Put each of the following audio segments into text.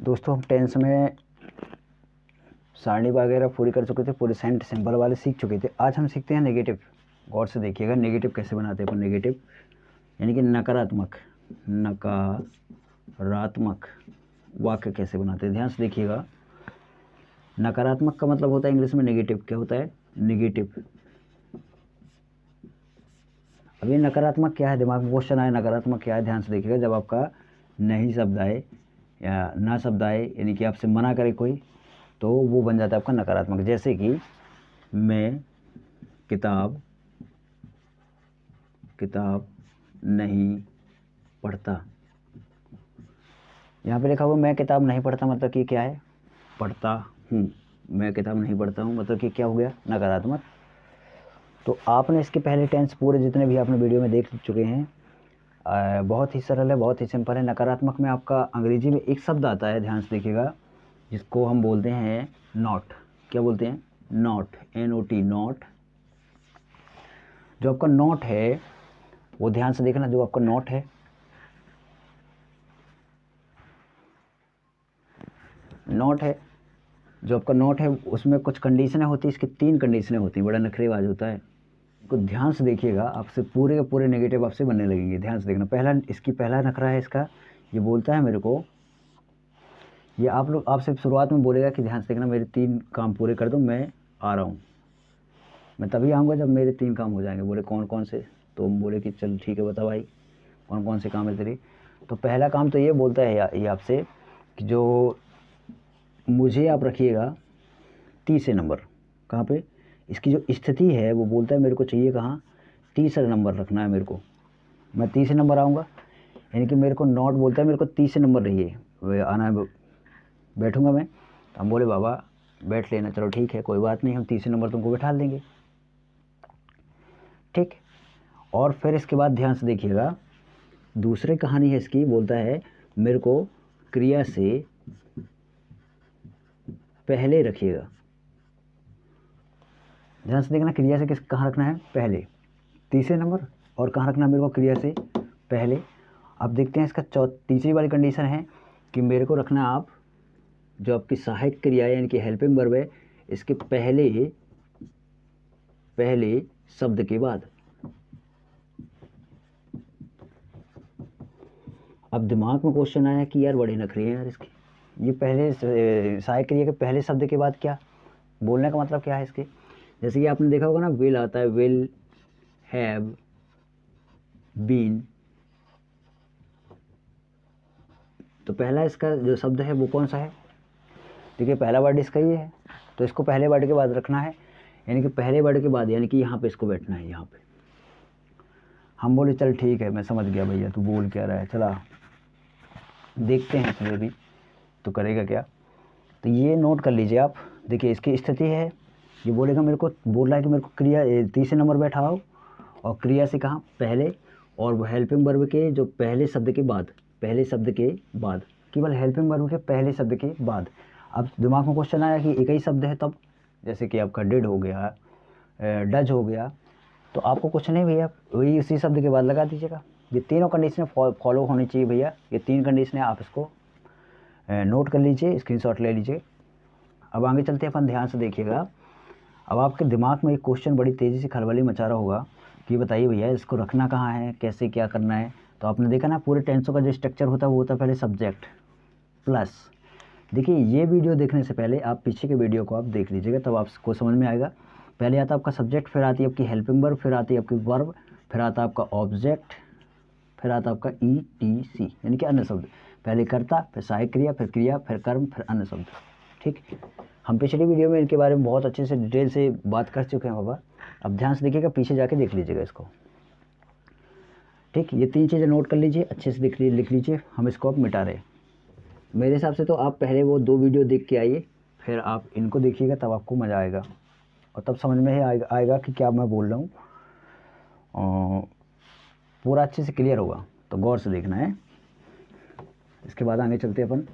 दोस्तों हम टेंस में सारणी वगैरह पूरी कर चुके थे, पूरे सेंट सिंबल वाले सीख चुके थे। आज हम सीखते हैं नेगेटिव। गौर से देखिएगा नेगेटिव कैसे बनाते हैं अपन। नेगेटिव यानी कि नकारात्मक वाक्य कैसे बनाते हैं, ध्यान से देखिएगा। नकारात्मक का मतलब होता है इंग्लिश में नेगेटिव। क्या होता है? नेगेटिव। अब ये नकारात्मक क्या है, दिमाग में क्वेश्चन आया नकारात्मक क्या है, ध्यान से देखिएगा। जब आपका नहीं शब्द आए या ना शब्द आए, यानी कि आपसे मना करे कोई, तो वो बन जाता है आपका नकारात्मक। जैसे कि मैं किताब नहीं पढ़ता। यहाँ पे लिखा हुआ मैं किताब नहीं पढ़ता, मतलब कि क्या है? पढ़ता हूँ। मैं किताब नहीं पढ़ता हूँ मतलब कि क्या हो गया? नकारात्मक। तो आपने इसके पहले टेंस पूरे जितने भी आपने वीडियो में देख चुके हैं, बहुत ही सरल है, बहुत ही सिंपल है। नकारात्मक में आपका अंग्रेजी में एक शब्द आता है, ध्यान से देखिएगा, जिसको हम बोलते हैं नॉट। क्या बोलते हैं? Not, NOT, not. जो आपका नॉट है वो ध्यान से देखना, जो आपका नॉट है, जो आपका नॉट है उसमें कुछ कंडीशनें होती है। इसकी 3 कंडीशनें होती हैं। बड़ा नखरेबाज होता है, को ध्यान से देखिएगा। आपसे पूरे के पूरे नेगेटिव आपसे बनने लगेंगे। ध्यान से देखना। पहला नखरा है इसका, ये बोलता है मेरे को, ये आपसे शुरुआत में बोलेगा कि ध्यान से देखना, मेरे 3 काम पूरे कर दो, मैं आ रहा हूँ। मैं तभी आऊँगा जब मेरे 3 काम हो जाएंगे। बोले कौन कौन से? तो हम बोले कि चल ठीक है बता भाई कौन कौन से काम है तेरे। तो पहला काम तो ये बोलता है ये आपसे कि जो मुझे आप रखिएगा तीसरे नंबर। कहाँ पे? इसकी जो स्थिति है वो बोलता है मेरे को चाहिए कहाँ? तीसरा नंबर रखना है मेरे को। मैं तीसरे नंबर आऊँगा, यानी कि मेरे को नॉट बोलता है मेरे को तीसरे नंबर रहिए आना है, बैठूँगा मैं। तो हम बोले बाबा बैठ लेना, चलो ठीक है कोई बात नहीं, हम तीसरे नंबर तुमको बैठा देंगे। ठीक। और फिर इसके बाद ध्यान से देखिएगा, दूसरी कहानी है इसकी, बोलता है मेरे को क्रिया से पहले रखिएगा। ध्यान से देखना, क्रिया से कहाँ रखना है? पहले, तीसरे नंबर। और कहाँ रखना है मेरे को? क्रिया से पहले। अब देखते हैं इसका तीसरी वाली कंडीशन है कि मेरे को रखना आप जो आपकी सहायक क्रिया है, यानी कि हेल्पिंग वर्ब है, इसके पहले शब्द के बाद। अब दिमाग में क्वेश्चन आया कि यार बड़े नखरे हैं यार इसके, ये पहले सहायक क्रिया के पहले शब्द के बाद क्या बोलने का मतलब क्या है इसके? जैसे कि आपने देखा होगा ना, विल आता है, विल, हैव, बीन। तो पहला इसका जो शब्द है वो कौन सा है? देखिए पहला वर्ड इसका ही है, तो इसको पहले वर्ड के बाद रखना है, यानी कि पहले वर्ड के बाद, यानी कि यहाँ पे इसको बैठना है। यहाँ पे हम बोले चल ठीक है मैं समझ गया भैया तू बोल क्या रहा है, चला देखते हैं इसमें भी तो करेगा क्या। तो ये नोट कर लीजिए आप। देखिए इसकी स्थिति है, ये बोलेगा मेरे को, बोल रहा है कि मेरे को क्रिया तीसरे नंबर बैठाओ, और क्रिया से कहाँ? पहले। और वो हेल्पिंग वर्ब के जो पहले शब्द के बाद, केवल हेल्पिंग वर्ब के पहले शब्द के बाद। अब दिमाग में क्वेश्चन आया कि एक ही शब्द है तब, जैसे कि आपका डिड हो गया, डज हो गया, तो आपको कुछ नहीं भैया, वही उसी शब्द के बाद लगा दीजिएगा। ये तीनों कंडीशनें फॉलो होनी चाहिए भैया। ये 3 कंडीशनें आप इसको नोट कर लीजिए, स्क्रीनशॉट ले लीजिए। अब आगे चलते हैं अपन, ध्यान से देखिएगा। अब आपके दिमाग में एक क्वेश्चन बड़ी तेज़ी से खलबली मचा रहा होगा कि बताइए भैया इसको रखना कहाँ है, कैसे क्या करना है। तो आपने देखा ना पूरे टेंसों का जो स्ट्रक्चर होता है वो होता है पहले सब्जेक्ट प्लस। देखिए ये वीडियो देखने से पहले आप पीछे के वीडियो को आप देख लीजिएगा, तब आपको समझ में आएगा। पहले आता है आपका सब्जेक्ट, फिर आती है आपकी हेल्पिंग वर्ब, फिर आती है आपकी वर्ब, फिर आता है आपका ऑब्जेक्ट, फिर आता है आपका ETC यानी कि अन्य शब्द। पहले कर्ता, फिर सहायक क्रिया, फिर क्रिया, फिर कर्म, फिर अन्य शब्द। ठीक। हम पिछली वीडियो में इनके बारे में बहुत अच्छे से डिटेल से बात कर चुके हैं बाबा। अब ध्यान से देखिएगा, पीछे जाके देख लीजिएगा इसको। ठीक। ये 3 चीज़ें नोट कर लीजिए, अच्छे से लिख लीजिए। हम इसको अब मिटा रहे हैं। मेरे हिसाब से तो आप पहले वो 2 वीडियो देख के आइए, फिर आप इनको देखिएगा, तब आपको मज़ा आएगा और तब समझ में ही आएगा कि क्या मैं बोल रहा हूँ। पूरा अच्छे से क्लियर होगा, तो गौर से देखना है। इसके बाद आगे चलते हैं अपन।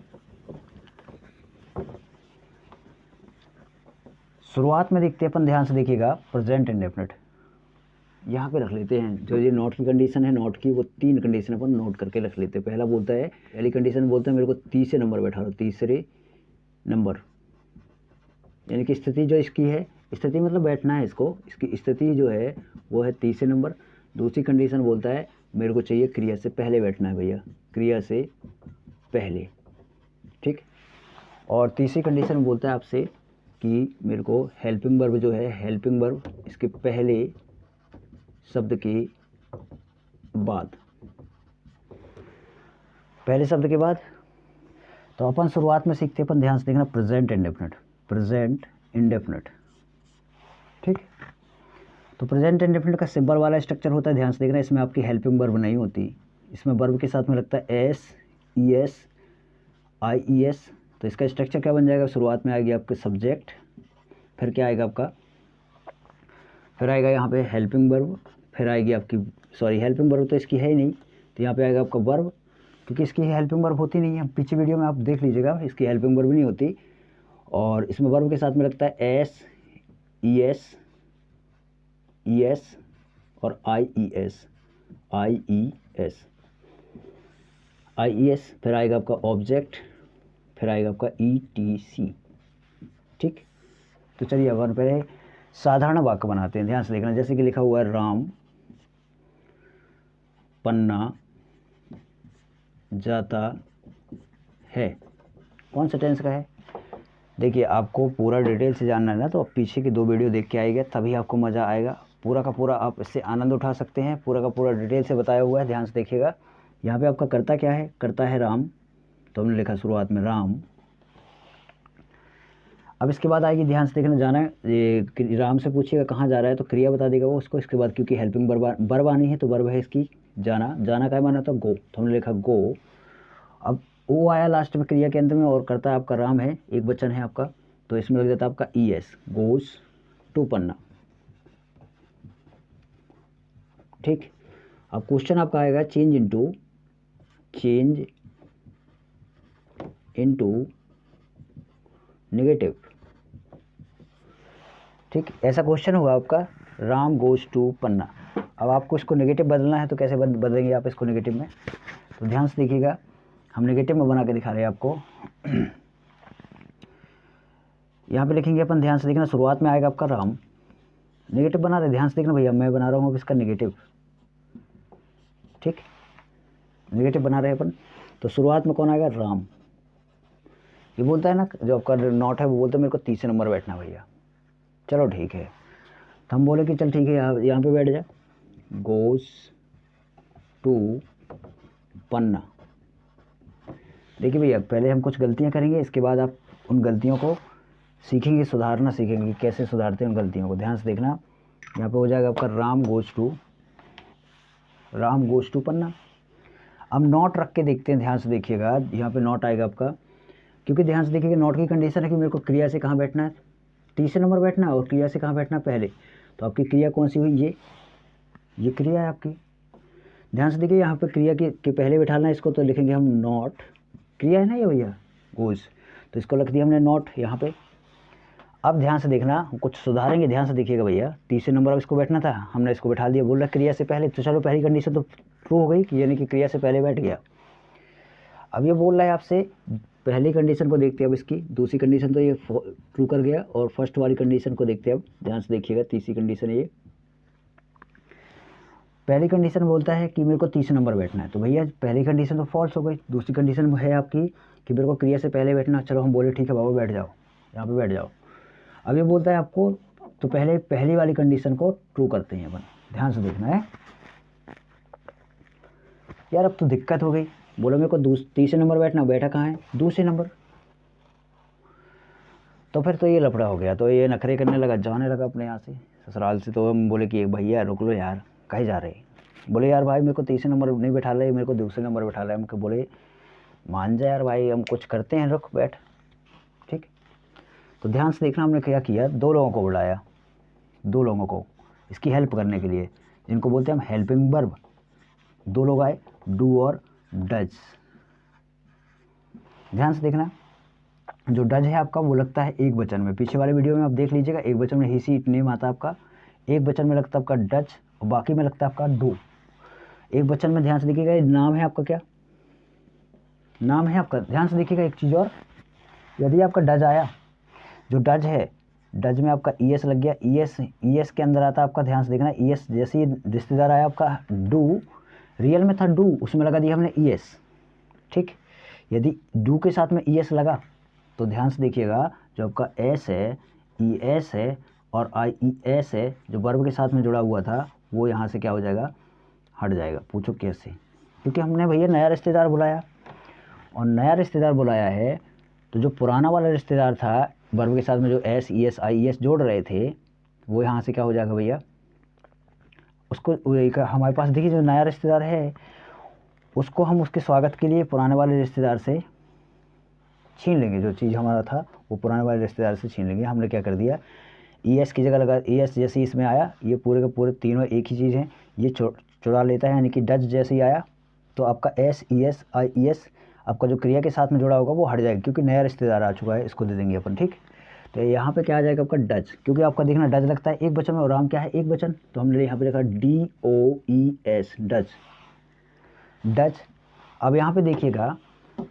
शुरुआत में देखते हैं अपन, ध्यान से देखिएगा, प्रेजेंट इंडेफिनिट। यहाँ पे रख लेते हैं। जो ये नॉट की कंडीशन है, नॉट की वो 3 कंडीशन अपन नोट करके रख लेते हैं। पहला बोलता है, पहली कंडीशन बोलता है मेरे को तीसरे नंबर बैठा दो, तीसरे नंबर, यानी कि स्थिति जो इसकी है, स्थिति मतलब बैठना है इसको, इसकी स्थिति जो है वो है तीसरे नंबर। दूसरी कंडीशन बोलता है मेरे को चाहिए क्रिया से पहले बैठना है भैया, क्रिया से पहले, ठीक। और तीसरी कंडीशन बोलता है आपसे कि मेरे को हेल्पिंग वर्ब जो है, हेल्पिंग वर्ब इसके पहले शब्द के बाद, पहले शब्द के बाद। तो अपन शुरुआत में सीखते हैं, अपन ध्यान से देखना, प्रेजेंट इंडेफिनिट, प्रेजेंट इंडेफिनिट, ठीक। तो प्रेजेंट इंडेफिनिट का सिंबल वाला स्ट्रक्चर होता है, ध्यान से देखना। इसमें आपकी हेल्पिंग वर्ब नहीं होती, इसमें वर्ब के साथ में लगता है S E S I E S. तो इसका स्ट्रक्चर क्या बन जाएगा, शुरुआत में आएगी आपके सब्जेक्ट, फिर क्या आएगा आपका, फिर आएगा यहाँ पे हेल्पिंग वर्ब, फिर आएगी आपकी, सॉरी हेल्पिंग वर्ब तो इसकी है ही नहीं, तो यहाँ पे आएगा आपका वर्ब, क्योंकि इसकी हेल्पिंग वर्ब होती नहीं है। पीछे वीडियो में आप देख लीजिएगा, इसकी हेल्पिंग वर्ब नहीं होती। और इसमें वर्ब के साथ में लगता है एस ई एस और आई ई एस, फिर आएगा आपका ऑब्जेक्ट, फिर आएगा आपका ई टी सी, ठीक। तो चलिए अपन पहले साधारण वाक्य बनाते हैं, ध्यान से देखना। जैसे कि लिखा हुआ है राम पन्ना जाता है, कौन सा टेंस का है। देखिए आपको पूरा डिटेल से जानना है ना, तो आप पीछे की 2 वीडियो देख के आइएगा, तभी आपको मज़ा आएगा। पूरा का पूरा आप इससे आनंद उठा सकते हैं, पूरा का पूरा डिटेल से बताया हुआ है, ध्यान से देखिएगा। यहाँ पे आपका कर्ता क्या है, कर्ता है राम, तो हमने लिखा शुरुआत में राम। अब इसके बाद आएगी, ध्यान से देखना, जाना है, ये राम से पूछिएगा कहाँ जा रहा है, तो क्रिया बता देगा वो उसको। इसके बाद क्योंकि हेल्पिंग वर्ब आनी है, तो वर्ब है इसकी जाना, जाना का माना तो गो, तो हमने लिखा गो। अब वो आया लास्ट में क्रिया के अंत में, और करता आपका राम है, एक वचन है आपका, तो इसमें लग जाता है आपका ई एस, गोज टू पन्ना, ठीक। अब क्वेश्चन आपका आएगा चेंज इनटू नेगेटिव, ठीक। ऐसा क्वेश्चन होगा आपका, राम गोज टू पन्ना। अब आपको इसको नेगेटिव बदलना है, तो कैसे बदलेंगे आप इसको नेगेटिव में, तो ध्यान से देखिएगा, हम नेगेटिव में बना के दिखा रहे हैं आपको। यहाँ पे लिखेंगे अपन, ध्यान से देखना, शुरुआत में आएगा आपका राम, नेगेटिव बना रहे, ध्यान से देखना भैया, मैं बना रहा हूँ अब इसका नेगेटिव, ठीक, नेगेटिव बना रहे अपन। तो शुरुआत में कौन आएगा, राम। ये बोलता है ना, जो आपका नॉट है वो बोलता है मेरे को तीसरे नंबर बैठना भैया, चलो ठीक है। तो हम बोले कि चल ठीक है, यहाँ पे बैठ जा, गोज टू पन्ना। देखिए भैया, पहले हम कुछ गलतियाँ करेंगे, इसके बाद आप उन गलतियों को सीखेंगे, सुधारना सीखेंगे, कैसे सुधारते हैं उन गलतियों को। ध्यान से देखना, यहाँ पे हो जाएगा आपका राम गोज टू पन्ना। अब नॉट रख के देखते हैं, ध्यान से देखिएगा, यहाँ पे नॉट आएगा आपका, क्योंकि ध्यान से देखिएगा नॉट की कंडीशन है कि मेरे को क्रिया से कहाँ बैठना है, तीसरे नंबर बैठना है, और क्रिया से कहाँ बैठना है, पहले। तो आपकी क्रिया कौन सी हुई, ये क्रिया है आपकी। ध्यान से देखिए, यहाँ पे क्रिया के पहले बैठाना है इसको, तो लिखेंगे हम नॉट, क्रिया है ना ये भैया गोज, तो इसको लिख दिया हमने नॉट यहाँ पे। अब ध्यान से देखना, हम कुछ सुधारेंगे, ध्यान से देखिएगा भैया, तीसरे नंबर अब इसको बैठना था, हमने इसको बैठा दिया, बोल रहा क्रिया से पहले, तो चलो पहली कंडीशन तो ट्रू हो गई, यानी कि क्रिया से पहले बैठ गया। अब ये बोल रहा है आपसे, पहली कंडीशन को देखते हैं अब इसकी, दूसरी कंडीशन तो ये ट्रू कर गया, और फर्स्ट वाली कंडीशन को देखते हैं अब, ध्यान से देखिएगा, तीसरी कंडीशन ये। पहली कंडीशन बोलता है कि मेरे को तीसरे नंबर बैठना है, तो भैया पहली कंडीशन तो फॉल्स हो गई। दूसरी कंडीशन है आपकी कि मेरे को क्रिया से पहले बैठना, चलो हम बोले ठीक है बाबा बैठ जाओ, यहाँ पे बैठ जाओ। अब ये बोलता है आपको, तो पहली वाली कंडीशन को ट्रू करते हैं अपन, ध्यान से देखना है। यार अब तो दिक्कत हो गई, बोलो मेरे को तीसरे नंबर बैठना, बैठा कहाँ है, दूसरे नंबर, तो फिर तो ये लफड़ा हो गया, तो ये नखरे करने लगा, जाने लगा अपने यहाँ से, ससुराल से। तो हम बोले कि भैया रुक लो यार, कहीं जा रहे, बोले यार भाई मेरे को तीसरे नंबर नहीं बैठा रहे, मेरे को दूसरे नंबर बैठा रहा है। हमको बोले मान जा यार भाई, हम कुछ करते हैं, रुक बैठ, ठीक। तो ध्यान से देखना, हमने क्या किया, 2 लोगों को बुलाया, 2 लोगों को इसकी हेल्प करने के लिए, जिनको बोलते हैं हम हेल्पिंग वर्ब। 2 लोग आए, डू और डज। ध्यान से देखना, जो डज है आपका वो लगता है एक वचन में, पीछे वाले वीडियो में आप देख लीजिएगा, एक वचन में ही सी इट नेम आता है आपका, एक वचन में लगता है आपका डज, और बाकी में लगता है आपका डू। एक वचन में ध्यान से देखिएगा, ये नाम है आपका, क्या नाम है आपका, ध्यान से देखिएगा। एक चीज़ और, यदि आपका डज आया, जो डज है, डज में आपका ईएस लग गया, ईएस के अंदर आता है आपका, ध्यान से देखना, ईएस जैसे ही रिश्तेदार आया आपका डू, रियल में था डू, उसमें लगा दिया हमने ईएस, ठीक। यदि डू के साथ में ईएस लगा तो ध्यान से देखिएगा, जो आपका एस है, ईएस है और आईईएस है, जो वर्ब के साथ में जुड़ा हुआ था, वो यहाँ से क्या हो जाएगा, हट जाएगा। पूछो कैसे? क्योंकि हमने भैया नया रिश्तेदार बुलाया, और नया रिश्तेदार बुलाया है तो जो पुराना वाला रिश्तेदार था वर्ब के साथ में, जो एस ईएस आईईएस जोड़ रहे थे, वो यहाँ से क्या हो जाएगा भैया, उसको हमारे पास देखिए जो नया रिश्तेदार है उसको हम उसके स्वागत के लिए पुराने वाले रिश्तेदार से छीन लेंगे, जो चीज़ हमारा था वो पुराने वाले रिश्तेदार से छीन लेंगे। हमने क्या कर दिया, ईएस की जगह लगा, ईएस जैसे इसमें आया, ये पूरे के पूरे तीनों एक ही चीज़ हैं, ये चुरा लेता है, यानी कि डज जैसे ही आया तो आपका एस ईएस आईईएस आपका जो क्रिया के साथ में जुड़ा होगा वो हट जाएगा, क्योंकि नया रिश्तेदार आ चुका है, इसको दे देंगे अपन, ठीक। तो यहाँ पे क्या आ जाएगा आपका डज, क्योंकि आपका देखना डज लगता है एक वचन में और राम क्या है एक वचन, तो हमने यहाँ पे लिखा DOES डज, डज। अब यहाँ पे देखिएगा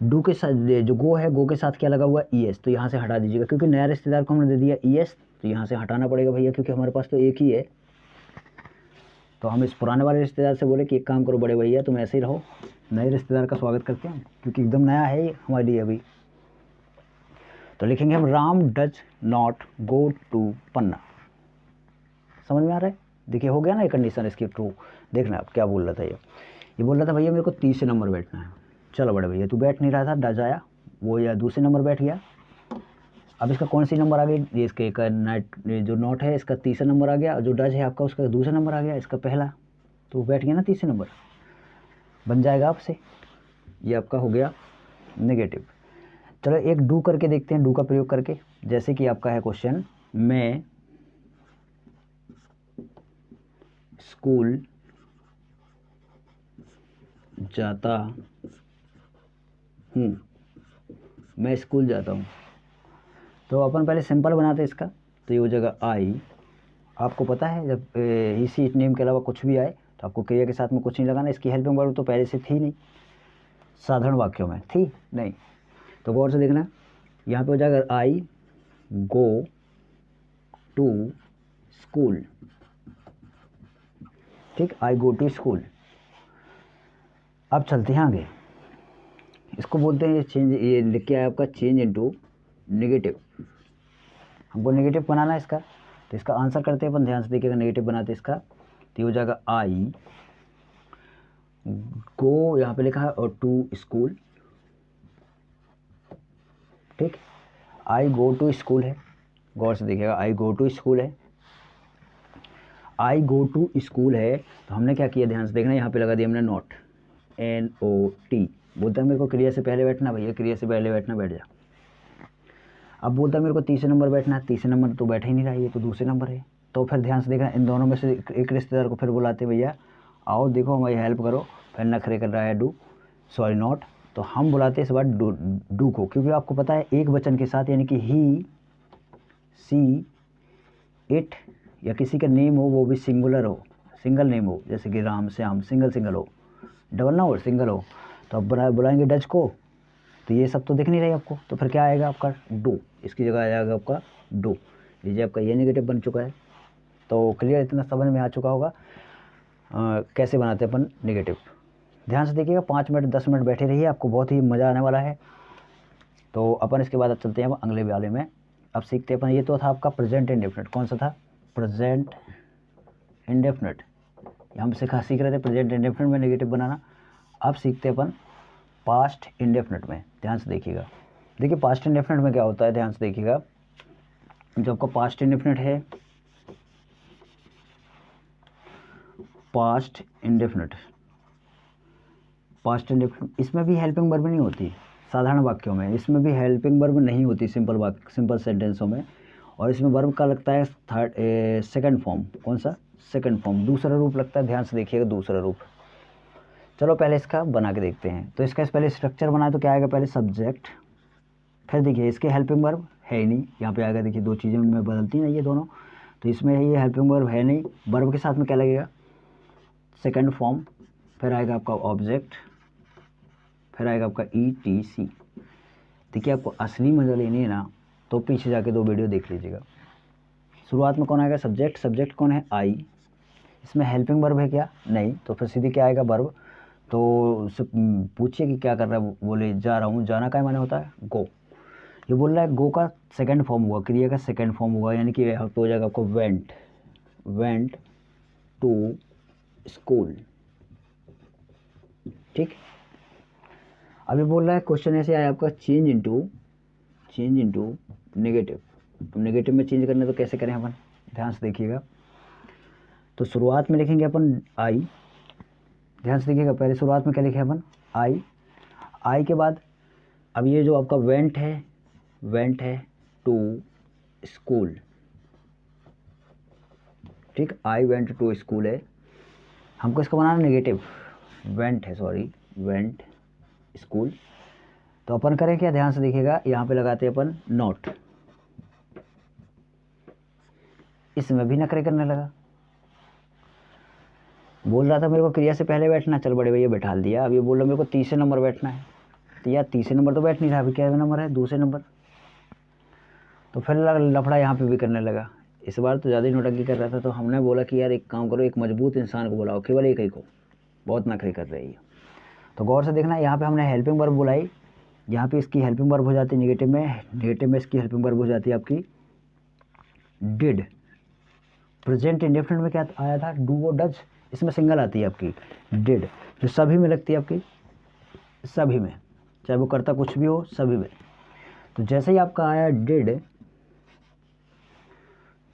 डू के साथ जो गो है, गो के साथ क्या लगा हुआ है ईएस, तो यहाँ से हटा दीजिएगा, क्योंकि नया रिश्तेदार को हमने दे दिया ईएस, तो यहाँ से हटाना पड़ेगा भैया, क्योंकि हमारे पास तो एक ही है। तो हम इस पुराने वाले रिश्तेदार से बोले कि एक काम करो बड़े भैया, तुम ऐसे ही रहो, नए रिश्तेदार का स्वागत करते हैं, क्योंकि एकदम नया है ये हमारे लिए अभी। तो लिखेंगे हम Ram does not go to Panna. समझ में आ रहा है? देखिए हो गया ना ये कंडीशन इसकी ट्रू। देखना आप क्या बोल रहा था, ये बोल रहा था भैया मेरे को तीसरे नंबर बैठना है। चलो बड़े भैया तू बैठ नहीं रहा था, डज आया, वो या दूसरे नंबर बैठ गया। अब इसका कौन सी नंबर आ गई, ये इसके का नाइट जो नॉट है इसका तीसरा नंबर आ गया, और जो डज है आपका उसका दूसरा नंबर आ गया, इसका पहला, तो बैठ गया ना तीसरे नंबर, बन जाएगा आपसे, ये आपका हो गया नेगेटिव। चलो एक डू करके देखते हैं, डू का प्रयोग करके, जैसे कि आपका है क्वेश्चन, मैं स्कूल जाता हूँ, मैं स्कूल जाता हूँ। तो अपन पहले सिंपल बनाते इसका, तो ये हो जाएगा आई। आपको पता है जब ही सी इट नेम के अलावा कुछ भी आए तो आपको क्रिया के साथ में कुछ नहीं लगाना, इसकी हेल्पिंग वर्ब तो पहले से थी नहीं, साधारण वाक्यों में थी नहीं। तो गौर से देखना, यहाँ पे हो जाएगा आई गो टू स्कूल, ठीक, आई गो टू स्कूल। अब चलते हैं आगे, इसको बोलते हैं ये चेंज, ये लिख के आया आपका चेंज इनटू नेगेटिव। हमको नेगेटिव बनाना है इसका, तो इसका आंसर करते हैं अपन, ध्यान से देखिएगा, नेगेटिव बनाते इसका, तो ये हो जाएगा आई गो, यहाँ पे लिखा है, और टू स्कूल, ठीक, आई गो टू स्कूल है, गौर से देखिएगा, आई गो टू स्कूल है, आई गो टू स्कूल है। तो हमने क्या किया, ध्यान से देखना, यहाँ पे लगा दिया हमने नॉट, NOT। बोलता है मेरे को क्रिया से पहले बैठना, भैया क्रिया से पहले बैठना, बैठ जा। अब बोलता है मेरे को तीसरे नंबर बैठना है, तीसरे नंबर तो बैठ ही नहीं रहा है, ये तो दूसरे नंबर है। तो फिर ध्यान से देखना, इन दोनों में से एक रिश्तेदार को फिर बुलाते, भैया आओ देखो हमारी हेल्प करो, फिर नखरे कर रहा है डू, सॉरी नॉट। तो हम बुलाते इस बार डू को, क्योंकि आपको पता है एक वचन के साथ, यानी कि ही सी इट, या किसी का नेम हो वो भी सिंगुलर हो, सिंगल नेम हो, जैसे कि राम श्याम, सिंगल हो, डबल ना हो, सिंगल हो, तो अब बुलाएंगे डज को। तो ये सब तो दिख नहीं रही आपको, तो फिर क्या आएगा आपका डू, इसकी जगह आ जाएगा आपका डू। लीजिए आपका ये नेगेटिव बन चुका है। तो क्लियर, इतना समझ में आ चुका होगा कैसे बनाते हैं अपन नेगेटिव। ध्यान से देखिएगा, 5 मिनट 10 मिनट बैठे रहिए, आपको बहुत ही मज़ा आने वाला है। तो अपन इसके बाद अब चलते हैं अगले वाले में, अब सीखते हैं अपन। ये तो था आपका प्रेजेंट इंडेफिनिट, कौन सा था, प्रेजेंट इंडेफिनिट, हम सीख रहे थे प्रेजेंट इंडेफिनिट में नेगेटिव बनाना। अब सीखते हैं अपन पास्ट इंडेफिनिट में, ध्यान से देखिएगा। देखिए पास्ट इंडेफिनिट में क्या होता है, ध्यान से देखिएगा, जो आपका पास्ट इंडेफिनिट है, पास्ट इंडेफिनिट इसमें भी हेल्पिंग वर्ब नहीं होती, साधारण वाक्यों में इसमें भी हेल्पिंग वर्ब नहीं होती, सिंपल सेंटेंसों में। और इसमें वर्ब का लगता है सेकंड फॉर्म, कौन सा, सेकंड फॉर्म, दूसरा रूप लगता है। ध्यान से देखिएगा दूसरा रूप। चलो पहले इसका बना के देखते हैं। तो इसका पहले स्ट्रक्चर बनाए तो क्या आएगा, पहले सब्जेक्ट, फिर देखिए इसके हेल्पिंग वर्ब है ही नहीं, यहाँ पे आएगा, देखिए दो चीज़ें में बदलती हैं ये दोनों, तो इसमें ये हेल्पिंग वर्ब है नहीं, वर्ब के साथ में क्या लगेगा, सेकंड फॉर्म, फिर आएगा आपका ऑब्जेक्ट, फिर आएगा आपका ETC। देखिए आपको असली मज़ा लेनी है ना तो पीछे जाके 2 वीडियो देख लीजिएगा। शुरुआत में कौन आएगा? सब्जेक्ट। सब्जेक्ट कौन है? आई। इसमें हेल्पिंग वर्ब है क्या? नहीं। तो फिर सीधे क्या आएगा? वर्ब। तो उससे पूछिए कि क्या कर रहा है, बोले जा रहा हूँ। जाना का माने होता है गो। ये बोल रहा है गो का सेकंड फॉर्म हुआ, क्रिया का सेकंड फॉर्म हुआ, यानी कि यहाँ पे हो जाएगा आपको वेंट, वेंट टू स्कूल। ठीक। अभी बोल रहा है क्वेश्चन ऐसे आया आपका चेंज इनटू नेगेटिव। तो नेगेटिव में चेंज करने तो कैसे करें अपन, ध्यान से देखिएगा। तो शुरुआत में लिखेंगे अपन आई, ध्यान से देखिएगा। पहले शुरुआत में क्या लिखे अपन? आई। आई के बाद अब ये जो आपका वेंट है टू स्कूल। ठीक, आई वेंट टू स्कूल है, हमको इसका बनाना नेगेटिव। वेंट है, सॉरी, वेंट स्कूल। तो अपन करें क्या? ध्यान से देखिएगा, यहाँ पे लगाते हैं अपन नॉट। इसमें भी नखरे करने लगा, बोल रहा था मेरे को क्रिया से पहले बैठना, चल बड़े भैया बैठा दिया। अब ये बोल रहा मेरे को तीसरे नंबर बैठना है। तो यार तीसरे नंबर तो बैठ नहीं रहा, अभी क्या नंबर है? दूसरे नंबर। तो फिर लफड़ा यहाँ पे भी करने लगा। इस बार तो ज़्यादा ही नोटंकी कर रहा था। तो हमने बोला कि यार एक काम करो, एक मजबूत इंसान को बुलाओ, केवल एक ही को, बहुत नखरे कर रही है। तो गौर से देखना, यहाँ पे हमने हेल्पिंग वर्ब बुलाई, यहाँ पे इसकी हेल्पिंग वर्ब हो जाती है नेगेटिव में इसकी हेल्पिंग वर्ब हो जाती है आपकी डिड। प्रेजेंट इंडेफिनिट में क्या आया था? डू और डज। इसमें सिंगल आती है आपकी डिड, जो सभी में लगती है आपकी, सभी में, चाहे वो करता कुछ भी हो, सभी में। तो जैसे ही आपका आया डिड,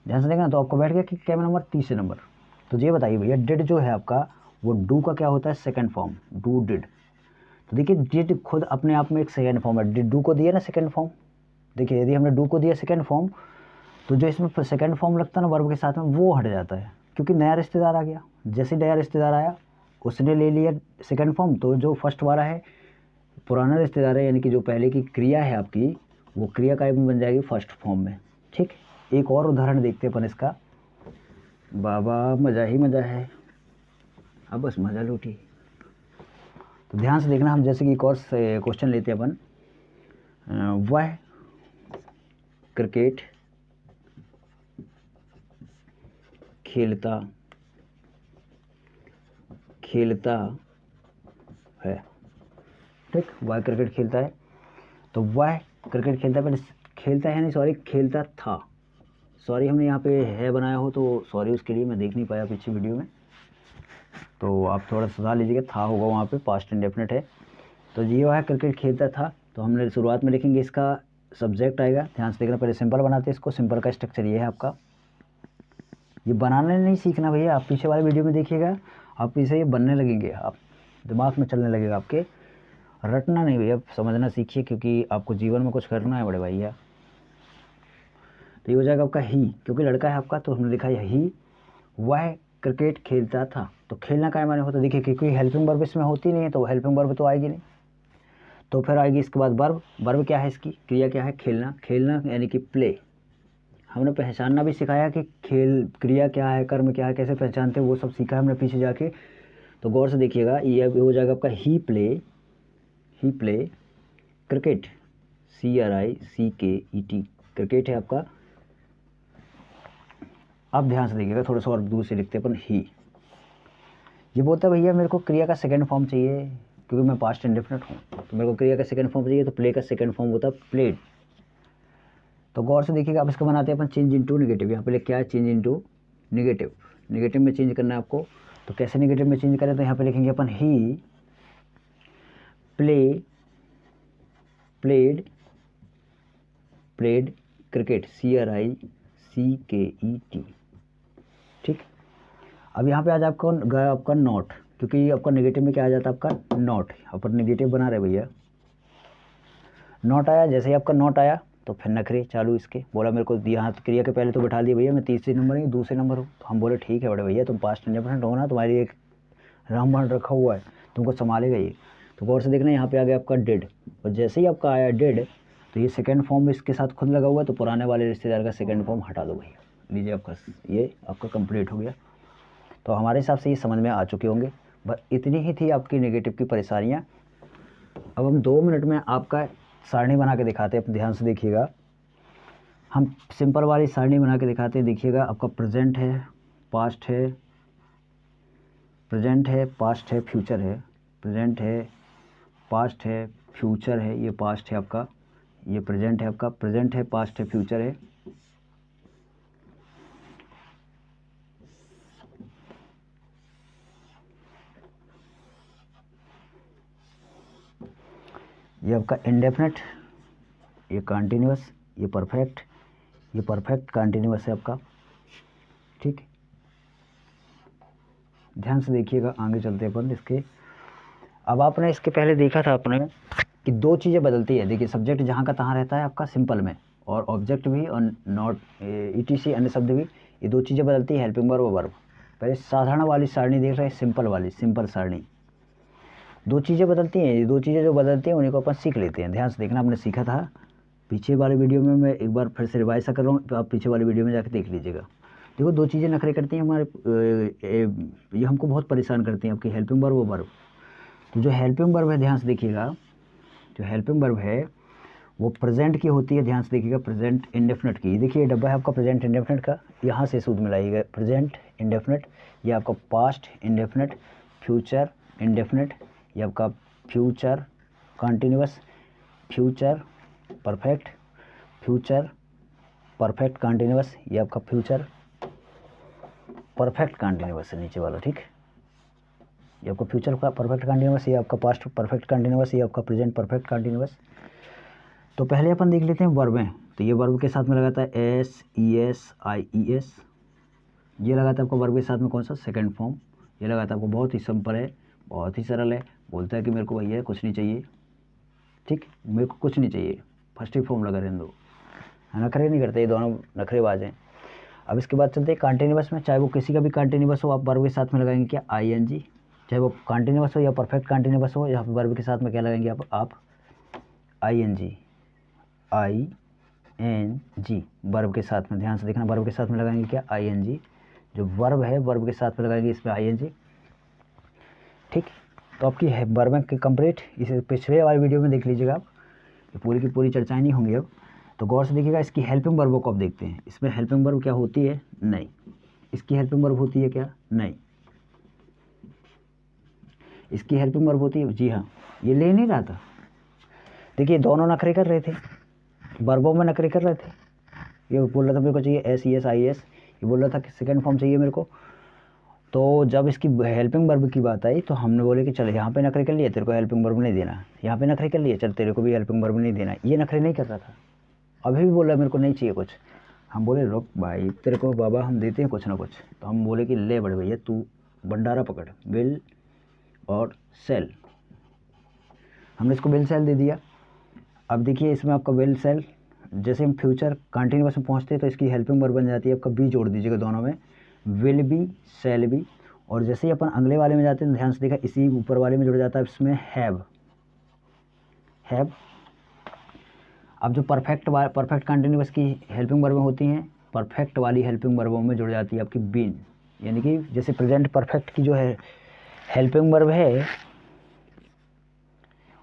ध्यान से देखना, तो आपको बैठ गया कि क्या नंबर? तीसरे नंबर। तो ये बताइए भैया, डिड जो है आपका वो डू का क्या होता है? Second form, do did. तो देखिए डिड खुद अपने आप में एक सेकंड फॉर्म है। डिड डू को दिया ना सेकंड फॉर्म। देखिए यदि हमने डू को दिया सेकंड फॉर्म, तो जो इसमें सेकंड फॉर्म लगता है ना वर्ब के साथ में, वो हट जाता है, क्योंकि नया रिश्तेदार आ गया। जैसे नया रिश्तेदार आया उसने ले लिया सेकंड फॉर्म, तो जो फर्स्ट वाला है पुराना रिश्तेदार है, यानी कि जो पहले की क्रिया है आपकी, वो क्रिया काय में बन जाएगी फर्स्ट फॉर्म में। ठीक। एक और उदाहरण देखते हैं अपन इसका। बाबा मज़ा ही मज़ा है, अब बस मज़ा लूटी। तो ध्यान से देखना, हम जैसे कि एक और क्वेश्चन लेते हैं अपन। वह क्रिकेट खेलता है। ठीक, वह क्रिकेट खेलता है। तो वह क्रिकेट खेलता है, खेलता है नहीं, सॉरी, खेलता था। सॉरी, हमने यहाँ पे है बनाया हो तो सॉरी उसके लिए, मैं देख नहीं पाया पीछे वीडियो में, तो आप थोड़ा सुधार लीजिएगा। था होगा वहाँ पे, पास्ट इंडेफिनिट है। तो ये वह क्रिकेट खेलता था, तो हमने शुरुआत में लिखेंगे इसका सब्जेक्ट आएगा। ध्यान से देखना, पहले सिंपल बनाते हैं इसको। सिंपल का स्ट्रक्चर ये है आपका। ये बनाने नहीं सीखना भैया, आप पीछे वाले वीडियो में देखिएगा, आप इसे ये बनने लगेंगे, आप दिमाग में चलने लगेगा आपके, रटना नहीं भैया, समझना सीखिए, क्योंकि आपको जीवन में कुछ करना है बड़े भैया। तो ये हो जाएगा आपका ही, क्योंकि लड़का है आपका, तो हमने लिखा है ही। वह क्रिकेट खेलता था, तो खेलना का माने होता है? देखिए क्योंकि हेल्पिंग वर्ब इसमें होती नहीं है, तो हेल्पिंग वर्ब तो आएगी नहीं। तो फिर आएगी इसके बाद वर्ब। वर्ब क्या है? इसकी क्रिया क्या है? खेलना। खेलना यानी कि प्ले। हमने पहचानना भी सिखाया कि खेल क्रिया क्या है, कर्म क्या है, कैसे पहचानते हैं, वो सब सीखा हमने पीछे जाके। तो गौर से देखिएगा, ये हो जाएगा आपका ही प्ले क्रिकेट, CRICKET, क्रिकेट है आपका। अब ध्यान से देखिएगा, थोड़ा सा और दूर से लिखते हैं अपन ही। ये बोलता है भैया मेरे को क्रिया का सेकंड फॉर्म चाहिए, क्योंकि मैं पास्ट इंडेफिनिट हूँ, तो मेरे को क्रिया का सेकंड फॉर्म चाहिए। तो प्ले का सेकंड फॉर्म होता है प्लेड। तो गौर से देखिएगा, अब इसको बनाते हैं अपन चेंज इनटू नेगेटिव। यहाँ पे क्या है? Change into negative. नेगेटिव में चेंज करना है आपको। तो कैसे नेगेटिव में चेंज करें? तो यहाँ पे लिखेंगे अपन ही प्लेड क्रिकेट, CRICKET। ठीक। अब यहाँ पे आ जाए आपका नॉट, क्योंकि आपका नेगेटिव में क्या आ जाता है? आपका नॉट। अपन नेगेटिव बना रहे भैया, नॉट आया। जैसे ही आपका नॉट आया तो फिर नखरे चालू इसके। बोला मेरे को यहाँ क्रिया के पहले तो बैठा दिया भैया, मैं तीसरे नंबर नहीं दूसरे नंबर हूँ। तो हम बोले ठीक है बड़े भैया, तुम पास्ट इंडेफिनिट हो ना, तुम्हारी एक रामबाण रखा हुआ है, तुमको संभालेगा ये। तो गौर से देखना, यहाँ पे आ गया आपका डिड, और जैसे ही आपका आया डिड, तो ये सेकंड फॉर्म इसके साथ खुद लगा हुआ है, तो पुराने वाले रिश्तेदार का सेकंड फॉर्म हटा दो भैया। लीजिए आपका ये आपका कंप्लीट हो गया। तो हमारे हिसाब से ये समझ में आ चुके होंगे। बस इतनी ही थी आपकी नेगेटिव की परेशानियाँ। अब हम 2 मिनट में आपका सारणी बना के दिखाते हैं, आप ध्यान से देखिएगा। हम सिंपल वाली सारणी बना के दिखाते हैं, देखिएगा। आपका प्रेजेंट है, पास्ट है, प्रेजेंट है, पास्ट है, फ्यूचर है, प्रेजेंट है, पास्ट है, फ्यूचर है, ये पास्ट है आपका, ये प्रेजेंट है आपका, प्रेजेंट है, पास्ट है, फ्यूचर है। ये आपका इंडेफिनिट, ये कंटिन्यूअस, ये परफेक्ट कंटिन्यूअस है आपका, ठीक। ध्यान से देखिएगा, आगे चलते हैं अपन इसके। अब आपने इसके पहले देखा था आपने कि 2 चीज़ें बदलती है। देखिए, सब्जेक्ट जहाँ का तहाँ रहता है आपका सिंपल में, और ऑब्जेक्ट भी और नॉट ETC अन्य शब्द भी, ये 2 चीज़ें बदलती है, हेल्पिंग वर्ब और वर्ब। पहले साधारण वाली सारणी देख रहे हैं, सिंपल वाली, सिंपल सारणी। 2 चीज़ें बदलती हैं, ये 2 चीज़ें जो बदलती हैं उन्हीं को अपन सीख लेते हैं। ध्यान से देखना, आपने सीखा था पीछे वाले वीडियो में, मैं एक बार फिर से रिवाइज कर रहा हूँ, तो आप पीछे वाले वीडियो में जाकर देख लीजिएगा। देखो, 2 चीज़ें नखरे करती हैं हमारे, ये हमको बहुत परेशान करती हैं, आपकी हेल्पिंग वर्ब और वर्ब। तो जो हेल्पिंग वर्ब है, ध्यान से देखिएगा, जो हेल्पिंग वर्ब है वो प्रेजेंट की होती है। ध्यान से देखिएगा, प्रेजेंट इंडेफिनिट की। देखिए, डब्बा है आपका प्रेजेंट इंडेफिनिट का, यहाँ से सूत्र मिलाइएगा, प्रेजेंट इंडेफिनिट, ये आपका पास्ट इंडेफिनिट, फ्यूचर इंडेफिनिट, ये आपका future continuous, future perfect, future perfect continuous, ये आपका फ्यूचर परफेक्ट कंटिन्यूअस है नीचे वाला, ठीक। ये आपका फ्यूचर का परफेक्ट कंटिन्यूअस, ये आपका पास्ट परफेक्ट कंटिन्यूअस, ये आपका प्रेजेंट परफेक्ट कंटिन्यूअस। तो पहले अपन देख लेते हैं वर्बें। तो ये वर्ब के साथ में लगाता है SESIES, ये लगाता है आपको वर्ब के साथ में कौन सा, सेकंड फॉर्म। ये लगाता है आपको, बहुत ही सिंपल है, बहुत ही सरल है। बोलता है कि मेरे को भैया कुछ नहीं चाहिए, ठीक, मेरे को कुछ नहीं चाहिए, फर्स्ट ही फॉर्म लगा रहने दो। नखरे नहीं करते, ये दोनों नखरेबाज हैं। अब इसके बाद चलते हैं कंटिन्यूअस में। चाहे वो किसी का भी कंटिन्यूअस हो, आप वर्ब के साथ में लगाएंगे क्या, ING। चाहे वो कंटिन्यूअस हो या परफेक्ट कंटिन्यूअस हो, यहाँ पे वर्ब के साथ में क्या लगाएंगे आप ING, वर्ब के साथ में। ध्यान से देखना, वर्ब के साथ में लगाएंगे क्या, ING। जो वर्ब है, वर्ब के साथ में लगाएंगे इसमें ING, ठीक। तो आपकी है वर्ब की कंप्लीट। इसे पिछले वाले वीडियो में देख लीजिएगा आप, ये पूरी की पूरी चर्चाएं नहीं होंगी अब। तो गौर से देखिएगा, इसकी हेल्पिंग वर्बों को अब देखते हैं। इसमें हेल्पिंग वर्ब क्या होती है, नहीं। इसकी हेल्पिंग वर्ब होती है क्या, नहीं। इसकी हेल्पिंग वर्ब होती है, जी हाँ। ये ले नहीं रहा था, देखिए दोनों नखरे कर रहे थे, वर्बों में नखरे कर रहे थे। ये बोल रहा था मेरे को चाहिए SESIES, ये बोल रहा था कि सेकंड फॉर्म चाहिए मेरे को। तो जब इसकी हेल्पिंग वर्ब की बात आई तो हमने बोले कि चल यहाँ पे नखरे कर लिए, तेरे को हेल्पिंग वर्ब नहीं देना, यहाँ पे नखरे कर लिए, चल तेरे को भी हेल्पिंग वर्ब नहीं देना। ये नखरे नहीं कर रहा था, अभी भी बोल रहा है मेरे को नहीं चाहिए कुछ। हम बोले रुक भाई, तेरे को बाबा हम देते हैं कुछ ना कुछ। तो हम बोले कि ले बड़े भैया, तू भंडारा पकड़, विल और सेल। हमने इसको विल सेल दे दिया। अब देखिए, इसमें आपका विल सेल, जैसे हम फ्यूचर कंटिन्यूअस में पहुँचते हैं तो इसकी हेल्पिंग वर्ब बन जाती है आपका बी, जोड़ दीजिएगा दोनों में, विल बी, सेल बी। और जैसे ही अपन अगले वाले में जाते हैं, ध्यान से देखा, इसी ऊपर वाले में जुड़ जाता है इसमें हैव। अब जो परफेक्ट कंटिन्यूअस की हेल्पिंग वर्बें होती हैं, परफेक्ट वाली हेल्पिंग वर्बों में जुड़ जाती है आपकी बीन। यानी कि जैसे प्रेजेंट परफेक्ट की जो है हेल्पिंग वर्ब है,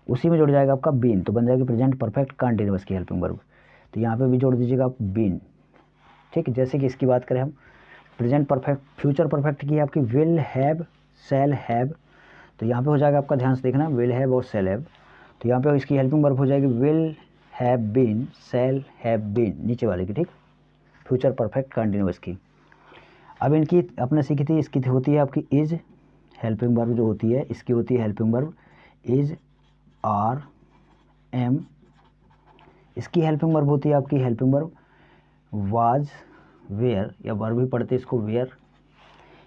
उसी में जुड़ जाएगा आपका बीन, तो बन जाएगी प्रेजेंट परफेक्ट कंटिन्यूअस की हेल्पिंग वर्ब। तो यहाँ पे भी जोड़ दीजिएगा आप बीन, ठीक। जैसे कि इसकी बात करें हम, प्रेजेंट परफेक्ट, फ्यूचर परफेक्ट की आपकी विल हैव, सेल हैव। तो यहाँ पे हो जाएगा आपका, ध्यान से देखना, विल हैव और सेल हैव। तो यहाँ पे इसकी हेल्पिंग वर्ब हो जाएगी will have been, shall have been, नीचे वाले की, ठीक, फ्यूचर परफेक्ट कंटिन्यूअस की। अब इनकी आपने सीखी थी, इसकी होती है आपकी इज, हेल्पिंग वर्ब जो होती है इसकी होती है helping verb is, are, am. इसकी हेल्पिंग वर्ब होती है आपकी हेल्पिंग वर्ब वाज, वेयर, या वर्ब भी पढ़ते इसको वेयर।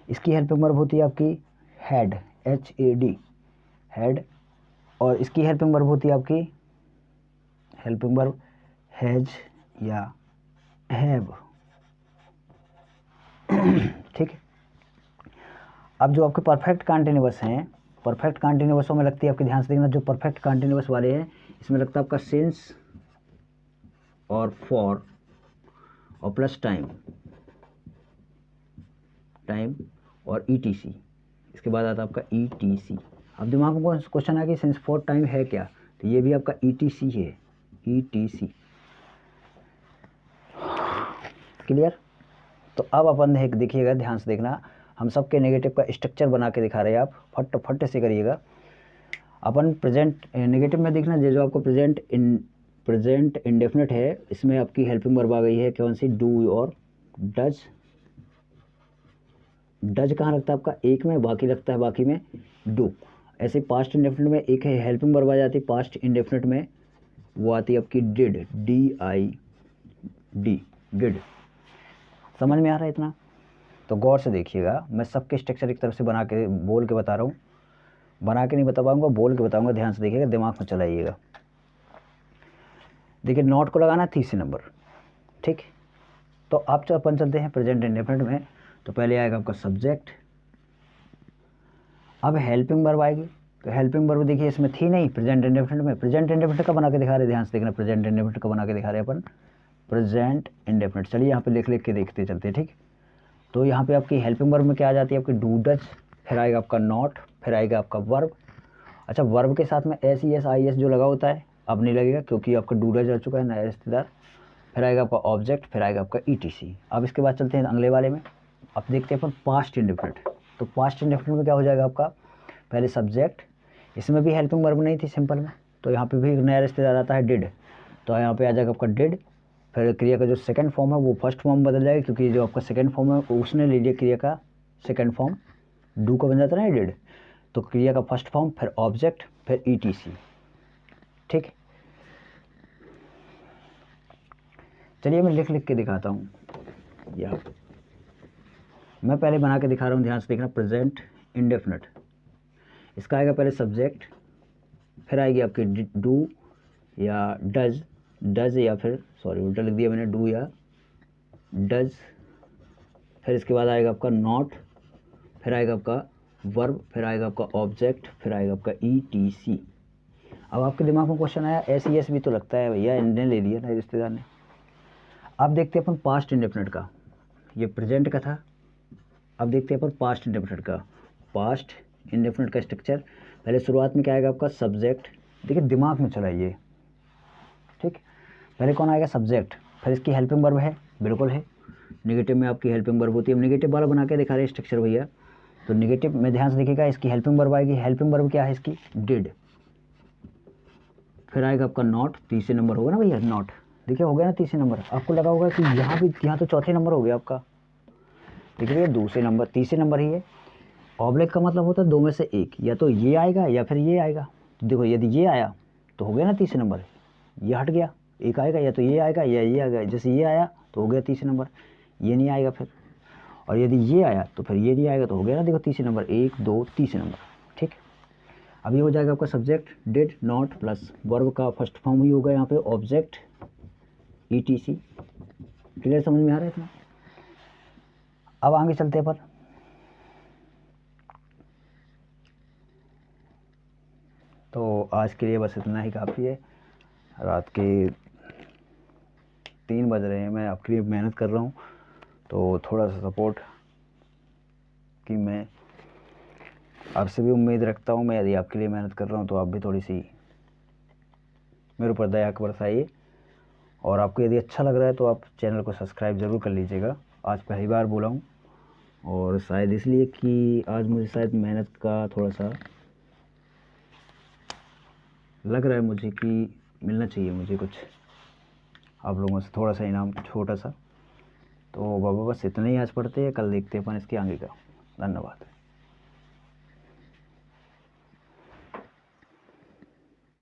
इसकी हेल्पिंग वर्ब होती है आपकी हैड, HAD, हैड। और इसकी हेल्पिंग वर्ब होती है आपकी हेल्पिंग वर्ब हैज या हैव, ठीक है। अब जो आपके परफेक्ट कंटिन्यूअस हैं, परफेक्ट कंटिन्यूअसों में लगती है आपके, ध्यान से देखना, जो परफेक्ट कंटिन्यूअस वाले हैं इसमें लगता है आपका सिंस और फॉर और प्लस टाइम और ETC, इसके बाद आता है आपका ETC। अब दिमाग में क्वेश्चन है कि सिंस फोर्थ टाइम है क्या, तो ये भी आपका ETC है, ETC। क्लियर। तो अब अपन देखिएगा, ध्यान से देखना, हम सबके नेगेटिव का स्ट्रक्चर बना के दिखा रहे हैं, आप फट से करिएगा। अपन प्रेजेंट नेगेटिव में देखना, जो आपको प्रेजेंट इंडेफिनिट है, इसमें आपकी हेल्पिंग वर्ब आ गई है कौन सी, डू और डज। डज कहाँ लगता है आपका, एक में, बाकी लगता है बाकी में डू। ऐसे पास्ट इंडेफिनिट में एक है हेल्पिंग वर्ब आ जाती है, पास्ट इंडेफिनिट में वो आती है आपकी डिड, DID, डिड। समझ में आ रहा है इतना? तो गौर से देखिएगा, मैं सबके स्ट्रक्चर एक तरफ से बना के बोल के बता रहा हूँ, बना के नहीं बता पाऊँगा, बोल के बताऊँगा, ध्यान से देखिएगा, दिमाग में चलाइएगा। देखिए नॉट को लगाना तीसरे नंबर, ठीक। तो आप जो अपन चलते हैं प्रेजेंट इंडेफिनिट में, तो पहले आएगा आपका सब्जेक्ट, अब हेल्पिंग वर्ब आएगी। तो हेल्पिंग वर्ब देखिए इसमें थी नहीं प्रेजेंट इंडेफिनिट में, प्रेजेंट इंडेफिनिट का बना के दिखा रहे, ध्यान से देखना, प्रेजेंट इंडेफिनिट का बना के दिखा रहे अपन, प्रेजेंट इंडेफिनिट। चलिए यहाँ पे लिख के देखते चलते हैं, ठीक। तो यहाँ पे आपकी हेल्पिंग वर्ब में क्या आ जाती है आपकी, डू डज, फिर आएगा आपका नॉट, फिर आएगा आपका वर्ब। अच्छा, वर्ब के साथ में SES IS जो लगा होता है अब नहीं लगेगा, क्योंकि आपका डू डज आ चुका है, नया रिश्तेदार। फिर आएगा आपका ऑब्जेक्ट, फिर आएगा आपका ETC। अब इसके बाद चलते हैं अगले वाले में, अब देखते हैं अपन पास्ट इंडेफिनिट। तो पास्ट इंडेफिनिट में क्या हो जाएगा आपका, पहले सब्जेक्ट, इसमें भी हेल्पिंग वर्ब नहीं थी सिंपल में, तो यहाँ पे भी एक नया रिश्तेदार आता है डिड, तो यहाँ पे आ जाएगा आपका डिड। फिर क्रिया का जो सेकंड फॉर्म है वो फर्स्ट फॉर्म बदल जाएगा, क्योंकि जो आपका सेकंड फॉर्म है उसने ले लिया क्रिया का सेकंड फॉर्म, डू का बन जाता है ना डिड, तो क्रिया का फर्स्ट फॉर्म, फिर ऑब्जेक्ट, फिर ETC, ठीक। चलिए मैं लिख के दिखाता हूँ, यहाँ मैं पहले बना के दिखा रहा हूँ, ध्यान से देखना। प्रेजेंट इंडेफिनिट, इसका आएगा पहले सब्जेक्ट, फिर आएगी आपकी डू या डज या फिर सॉरी उल्टा लिख दिया मैंने, डू या डज। फिर इसके बाद आएगा आपका नॉट, फिर आएगा आपका वर्ब, फिर आएगा आपका ऑब्जेक्ट, फिर आएगा आपका ETC। अब आपके दिमाग में क्वेश्चन आया SES भी तो लगता है भैया, इनने ले लिया ना रिश्तेदार ने। अब देखते हैं अपन पास्ट इंडेफिनिट का, ये प्रेजेंट का था, अब देखते हैं अपन पास्ट इंडेफिनिट का। पास्ट इंडेफिनिट का स्ट्रक्चर, पहले शुरुआत में क्या आएगा आपका सब्जेक्ट, देखिए दिमाग में चलाइए, ठीक। पहले कौन आएगा सब्जेक्ट, फिर इसकी हेल्पिंग वर्ब है, बिल्कुल है, नेगेटिव में आपकी हेल्पिंग वर्ब होती है। नेगेटिव वाला बना के दिखा रहे हैं स्ट्रक्चर भैया, तो नेगेटिव में ध्यान से देखिएगा, इसकी हेल्पिंग वर्ब आएगी, हेल्पिंग वर्ब क्या है इसकी, डिड। फिर आएगा आपका नॉट, तीसरे नंबर होगा ना भैया नॉट, देखिए हो गया ना तीसरे नंबर। आपको लगा होगा कि यहाँ तो चौथे नंबर हो गया आपका, देखिए दूसरे नंबर, तीसरे नंबर ही है। ऑब्लिक का मतलब होता है दो में से एक, या तो ये आएगा या फिर ये आएगा। तो देखो यदि ये आया तो हो गया ना तीसरे नंबर, ये हट गया, एक आएगा, या तो ये आएगा या ये आएगा, जैसे ये आया तो हो गया तीसरे नंबर, ये नहीं आएगा फिर, और यदि ये आया तो फिर ये नहीं आएगा, तो हो गया ना देखो तीसरे नंबर, 1 2 तीसरे नंबर, ठीक। अब ये हो जाएगा आपका subject did not plus verb का फर्स्ट फॉर्म ही होगा यहाँ पे ऑब्जेक्ट ETC। क्लियर, समझ में आ रहा है इतना? अब आगे चलते हैं पर, तो आज के लिए बस इतना ही काफ़ी है। रात के 3 बज रहे हैं, मैं आपके लिए मेहनत कर रहा हूँ, तो थोड़ा सा सपोर्ट कि मैं आपसे भी उम्मीद रखता हूँ। मैं यदि आपके लिए मेहनत कर रहा हूँ तो आप भी थोड़ी सी मेरे ऊपर दया बरसाइए, और आपको यदि अच्छा लग रहा है तो आप चैनल को सब्सक्राइब ज़रूर कर लीजिएगा। आज पहली बार बोला हूँ, और शायद इसलिए कि आज मुझे शायद मेहनत का थोड़ा सा लग रहा है मुझे कि मिलना चाहिए मुझे कुछ आप लोगों से, थोड़ा सा इनाम छोटा सा। तो बाबा बस इतना ही आज पढ़ते हैं, कल देखते हैं अपन इसके आगे का। धन्यवाद।